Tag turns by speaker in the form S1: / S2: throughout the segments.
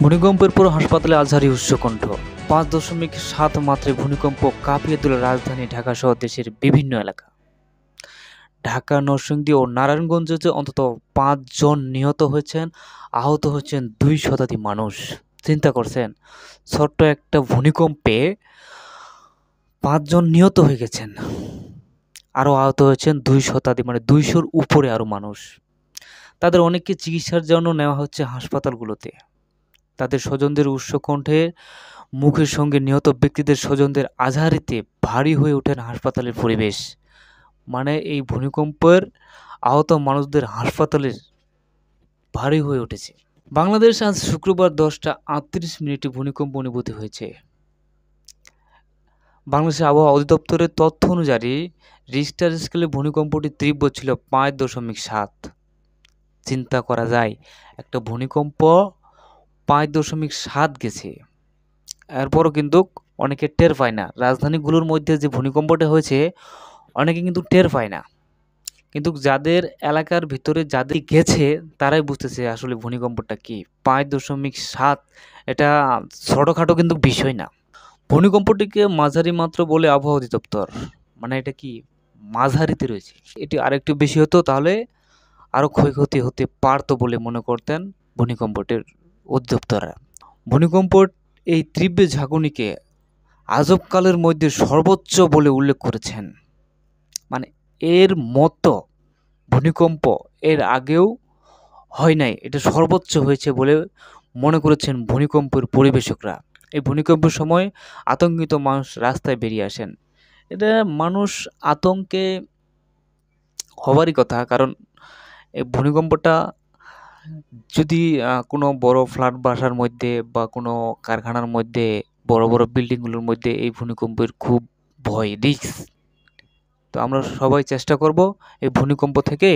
S1: ভূমিকম্পের পর হাসপাতালে আজহারী উচ্চকণ্ঠ। 5.7 মাত্রায় ভূমিকম্প কাঁপিয়ে তোলে রাজধানী ঢাকা সহ দেশের বিভিন্ন এলাকা। ঢাকা, নরসিংদী ও নারায়ণগঞ্জে অন্তত 5 জন নিহত হয়েছেন, আহত হচ্ছেন 2 শতাধিক মানুষ। চিন্তা করছেন, ছোট্ট একটা ভূমিকম্পে 5 জন নিহত হয়ে গেছেন, আরও আহত হয়েছেন 2 শতাধিক, মানে 200-র উপরে আরও মানুষ। তাদের অনেককে চিকিৎসার জন্য নেওয়া হচ্ছে হাসপাতালগুলোতে। তাদের স্বজনদের উচ্চকণ্ঠে মুখের সঙ্গে নিহত ব্যক্তিদের স্বজনদের আজহারিতে ভারী হয়ে ওঠেন হাসপাতালের পরিবেশ। মানে এই ভূমিকম্পের আহত মানুষদের হাসপাতালের ভারী হয়ে উঠেছে। বাংলাদেশ আজ শুক্রবার 10টা 38 ভূমিকম্প অনুভূতি হয়েছে। বাংলাদেশের আবহাওয়া অধিদপ্তরের তথ্য অনুযায়ী রিক্টার স্কেলে ভূমিকম্পটি তীব্র ছিল 5.7। চিন্তা করা যায়, একটা ভূমিকম্প 5.7 গেছে, এরপরও কিন্তু অনেকে টের পায় না। রাজধানীগুলোর মধ্যে যে ভূমিকম্পটা হয়েছে অনেকে কিন্তু টের পায় না, কিন্তু যাদের এলাকার ভিতরে যাদের গেছে তারাই বুঝতেছে আসলে ভূমিকম্পটা কি। 5.7 এটা ছোটোখাটো কিন্তু বিষয় না। ভূমিকম্পটিকে মাঝারি মাত্র বলে আবহাওয়া অধিদপ্তর, মানে এটা কি মাঝারিতে রয়েছে। এটি আরেকটু বেশি হতো তাহলে আরও ক্ষয়ক্ষতি হতে পারতো বলে মনে করতেন ভূমিকম্পটির অধিদপ্তররা। ভূমিকম্পর এই তীব্র ঝাঁকুনিকে আজবকালের মধ্যে সর্বোচ্চ বলে উল্লেখ করেছেন। মানে এর মতো ভূমিকম্প এর আগেও হয় নাই, এটা সর্বোচ্চ হয়েছে বলে মনে করেছেন ভূমিকম্পের পরিবেশকরা। এই ভূমিকম্পের সময় আতঙ্কিত মানুষ রাস্তায় বেরিয়ে আসেন। এটা মানুষ আতঙ্কে হবারই কথা, কারণ এই ভূমিকম্পটা যদি কোনো বড় ফ্ল্যাট বাসার মধ্যে বা কোনো কারখানার মধ্যে, বড় বড় বিল্ডিংগুলোর মধ্যে এই ভূমিকম্পের খুব ভয়, রিস্ক। তো আমরা সবাই চেষ্টা করব এই ভূমিকম্প থেকে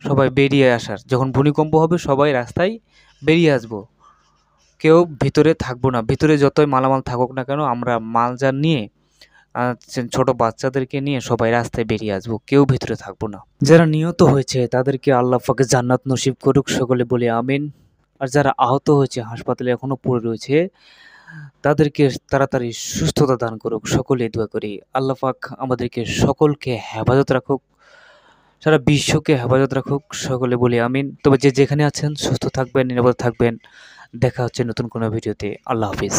S1: সবাই বেরিয়ে আসার। যখন ভূমিকম্প হবে সবাই রাস্তায় বেরিয়ে আসব, কেউ ভিতরে থাকবো না। ভিতরে যতই মালামাল থাকুক না কেন, আমরা মালজাল নিয়ে ছোট বাচ্চাদেরকে নিয়ে সবাই রাস্তায় বেরিয়ে আসবো, কেউ ভিতরে থাকবো না। যারা নিহত হয়েছে তাদেরকে আল্লাহ পাক জান্নাত নসিব করুক, সকলে বলি আমিন। আর যারা আহত হয়েছে, হাসপাতালে এখনো পড়ে রয়েছে, তাদেরকে তাড়াতাড়ি সুস্থতা দান করুক, সকলে দোয়া করি। আল্লাহ পাক আমাদেরকে সকলকে হেফাজত রাখুক, সারা বিশ্বকে হেফাজত রাখুক, সকলে বলি আমিন। তবে যে যেখানে আছেন সুস্থ থাকবেন, নিরাপদ থাকবেন। দেখা হচ্ছে নতুন কোনো ভিডিওতে। আল্লাহ হাফিজ।